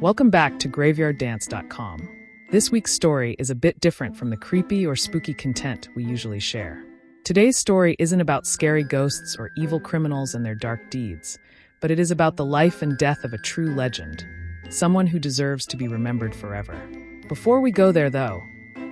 Welcome back to GraveyardDance.com. This week's story is a bit different from the creepy or spooky content we usually share. Today's story isn't about scary ghosts or evil criminals and their dark deeds, but it is about the life and death of a true legend, someone who deserves to be remembered forever. Before we go there, though,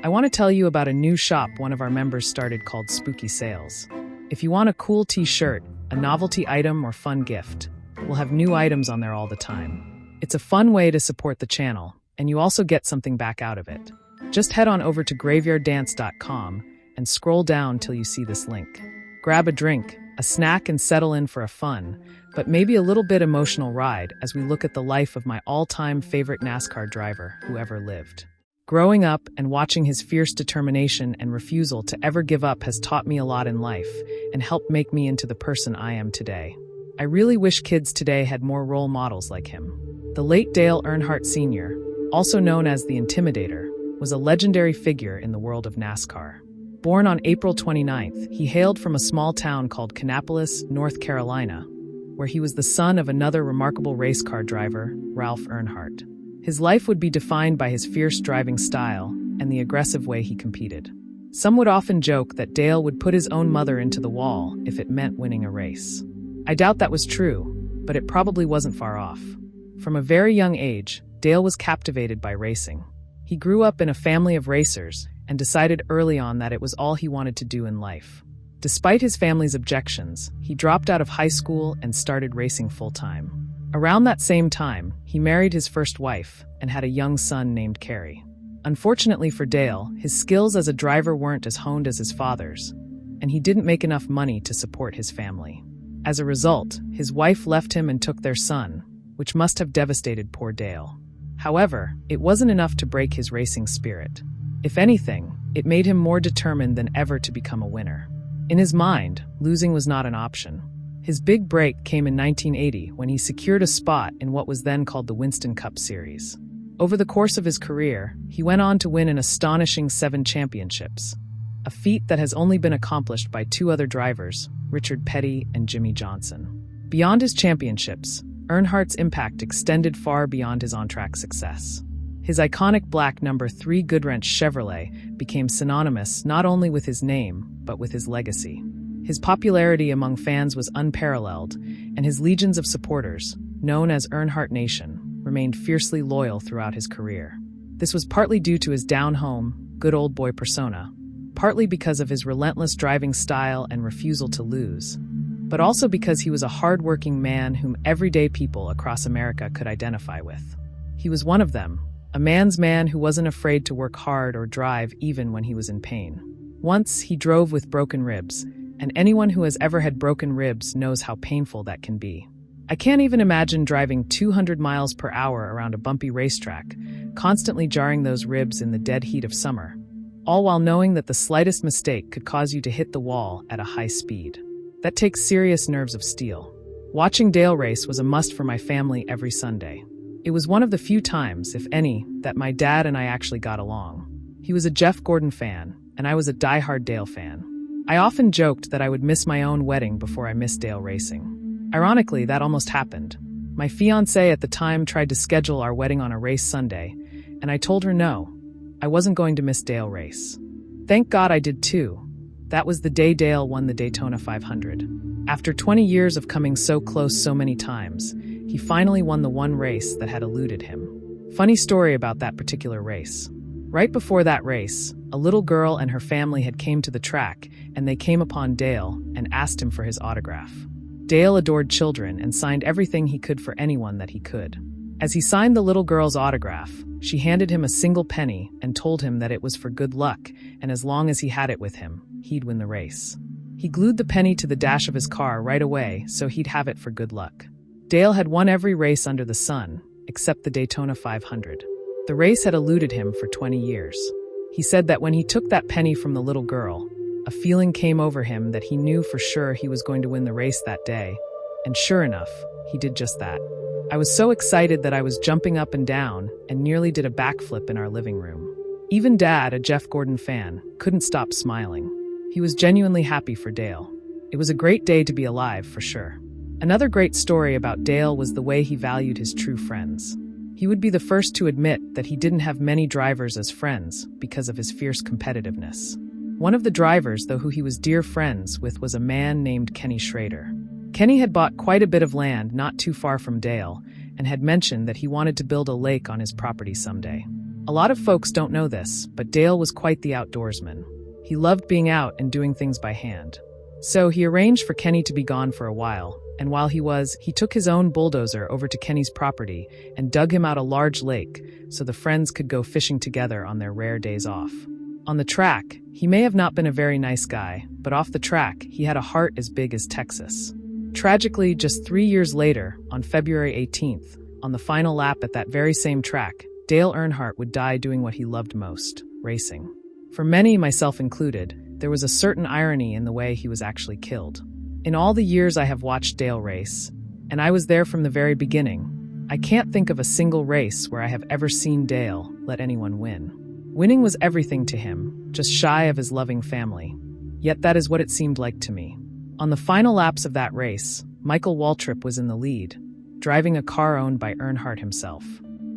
I want to tell you about a new shop one of our members started called Spooky Sales. If you want a cool t-shirt, a novelty item, or fun gift, we'll have new items on there all the time. It's a fun way to support the channel, and you also get something back out of it. Just head on over to GraveyardDance.com and scroll down till you see this link. Grab a drink, a snack, and settle in for a fun, but maybe a little bit emotional ride as we look at the life of my all-time favorite NASCAR driver who ever lived. Growing up and watching his fierce determination and refusal to ever give up has taught me a lot in life and helped make me into the person I am today. I really wish kids today had more role models like him. The late Dale Earnhardt Sr., also known as the Intimidator, was a legendary figure in the world of NASCAR. Born on April 29th, he hailed from a small town called Kannapolis, North Carolina, where he was the son of another remarkable race car driver, Ralph Earnhardt. His life would be defined by his fierce driving style and the aggressive way he competed. Some would often joke that Dale would put his own mother into the wall if it meant winning a race. I doubt that was true, but it probably wasn't far off. From a very young age, Dale was captivated by racing. He grew up in a family of racers and decided early on that it was all he wanted to do in life. Despite his family's objections, he dropped out of high school and started racing full-time. Around that same time, he married his first wife and had a young son named Kerry. Unfortunately for Dale, his skills as a driver weren't as honed as his father's, and he didn't make enough money to support his family. As a result, his wife left him and took their son, which must have devastated poor Dale. However, it wasn't enough to break his racing spirit. If anything, it made him more determined than ever to become a winner. In his mind, losing was not an option. His big break came in 1980 when he secured a spot in what was then called the Winston Cup Series. Over the course of his career, he went on to win an astonishing 7 championships, a feat that has only been accomplished by 2 other drivers, Richard Petty and Jimmy Johnson. Beyond his championships, Earnhardt's impact extended far beyond his on-track success. His iconic black number 3 Goodwrench Chevrolet became synonymous not only with his name, but with his legacy. His popularity among fans was unparalleled, and his legions of supporters, known as Earnhardt Nation, remained fiercely loyal throughout his career. This was partly due to his down-home, good old boy persona, partly because of his relentless driving style and refusal to lose, but also because he was a hard-working man whom everyday people across America could identify with. He was one of them, a man's man who wasn't afraid to work hard or drive even when he was in pain. Once, he drove with broken ribs, and anyone who has ever had broken ribs knows how painful that can be. I can't even imagine driving 200 miles per hour around a bumpy racetrack, constantly jarring those ribs in the dead heat of summer, all while knowing that the slightest mistake could cause you to hit the wall at a high speed. That takes serious nerves of steel. Watching Dale race was a must for my family every Sunday. It was one of the few times, if any, that my dad and I actually got along. He was a Jeff Gordon fan, and I was a diehard Dale fan. I often joked that I would miss my own wedding before I missed Dale racing. Ironically, that almost happened. My fiancée at the time tried to schedule our wedding on a race Sunday, and I told her no, I wasn't going to miss Dale race. Thank God I did too. That was the day Dale won the Daytona 500. After 20 years of coming so close so many times, he finally won the one race that had eluded him. Funny story about that particular race. Right before that race, a little girl and her family had came to the track, and they came upon Dale and asked him for his autograph. Dale adored children and signed everything he could for anyone that he could. As he signed the little girl's autograph, she handed him a single penny and told him that it was for good luck, and as long as he had it with him, he'd win the race. He glued the penny to the dash of his car right away so he'd have it for good luck. Dale had won every race under the sun, except the Daytona 500. The race had eluded him for 20 years. He said that when he took that penny from the little girl, a feeling came over him that he knew for sure he was going to win the race that day, and sure enough, he did just that. I was so excited that I was jumping up and down and nearly did a backflip in our living room. Even Dad, a Jeff Gordon fan, couldn't stop smiling. He was genuinely happy for Dale. It was a great day to be alive, for sure. Another great story about Dale was the way he valued his true friends. He would be the first to admit that he didn't have many drivers as friends because of his fierce competitiveness. One of the drivers, though, who he was dear friends with was a man named Kenny Schrader. Kenny had bought quite a bit of land not too far from Dale and had mentioned that he wanted to build a lake on his property someday. A lot of folks don't know this, but Dale was quite the outdoorsman. He loved being out and doing things by hand. So he arranged for Kenny to be gone for a while, and while he took his own bulldozer over to Kenny's property and dug him out a large lake so the friends could go fishing together on their rare days off. On the track, he may have not been a very nice guy, but off the track, he had a heart as big as Texas. Tragically, just 3 years later, on February 18th, on the final lap at that very same track, Dale Earnhardt would die doing what he loved most, racing. For many, myself included, there was a certain irony in the way he was actually killed. In all the years I have watched Dale race, and I was there from the very beginning, I can't think of a single race where I have ever seen Dale let anyone win. Winning was everything to him, just shy of his loving family. Yet that is what it seemed like to me. On the final laps of that race, Michael Waltrip was in the lead, driving a car owned by Earnhardt himself.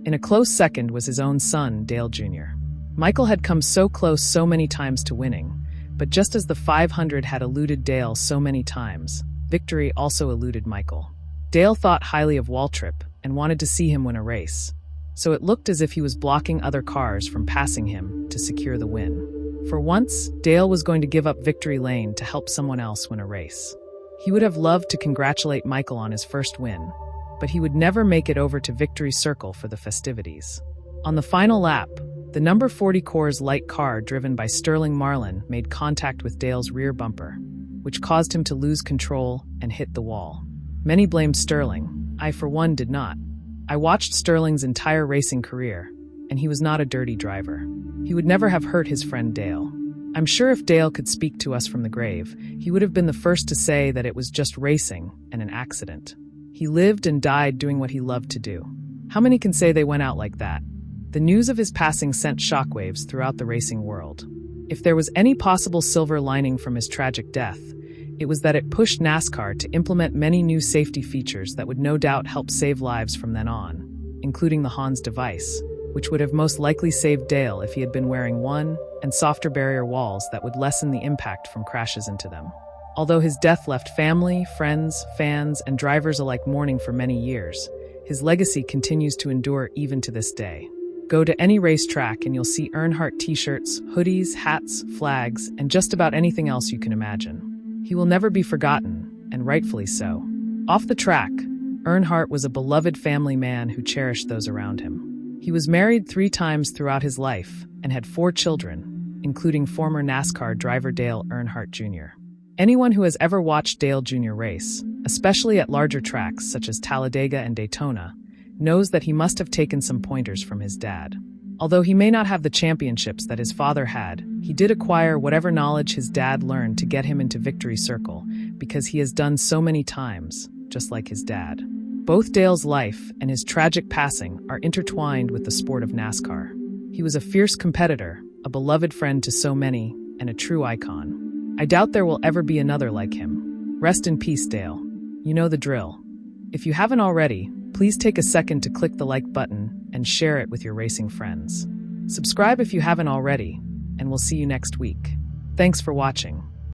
In a close second was his own son, Dale Jr. Michael had come so close so many times to winning, but just as the 500 had eluded Dale so many times, victory also eluded Michael. Dale thought highly of Waltrip and wanted to see him win a race, so it looked as if he was blocking other cars from passing him to secure the win. For once, Dale was going to give up victory lane to help someone else win a race. He would have loved to congratulate Michael on his first win, but he would never make it over to Victory Circle for the festivities. On the final lap, the number 40 Coors light car driven by Sterling Marlin made contact with Dale's rear bumper, which caused him to lose control and hit the wall. Many blamed Sterling. I, for one, did not. I watched Sterling's entire racing career, and he was not a dirty driver. He would never have hurt his friend Dale. I'm sure if Dale could speak to us from the grave, he would have been the first to say that it was just racing and an accident. He lived and died doing what he loved to do. How many can say they went out like that? The news of his passing sent shockwaves throughout the racing world. If there was any possible silver lining from his tragic death, it was that it pushed NASCAR to implement many new safety features that would no doubt help save lives from then on, including the Hans device, which would have most likely saved Dale if he had been wearing one, and softer barrier walls that would lessen the impact from crashes into them. Although his death left family, friends, fans, and drivers alike mourning for many years, his legacy continues to endure even to this day. Go to any racetrack and you'll see Earnhardt t-shirts, hoodies, hats, flags, and just about anything else you can imagine. He will never be forgotten, and rightfully so. Off the track, Earnhardt was a beloved family man who cherished those around him. He was married 3 times throughout his life and had 4 children, including former NASCAR driver Dale Earnhardt Jr. Anyone who has ever watched Dale Jr. race, especially at larger tracks such as Talladega and Daytona, knows that he must have taken some pointers from his dad. Although he may not have the championships that his father had, he did acquire whatever knowledge his dad learned to get him into Victory Circle, because he has done so many times, just like his dad. Both Dale's life and his tragic passing are intertwined with the sport of NASCAR. He was a fierce competitor, a beloved friend to so many, and a true icon. I doubt there will ever be another like him. Rest in peace, Dale. You know the drill. If you haven't already, please take a second to click the like button and share it with your racing friends. Subscribe if you haven't already, and we'll see you next week. Thanks for watching.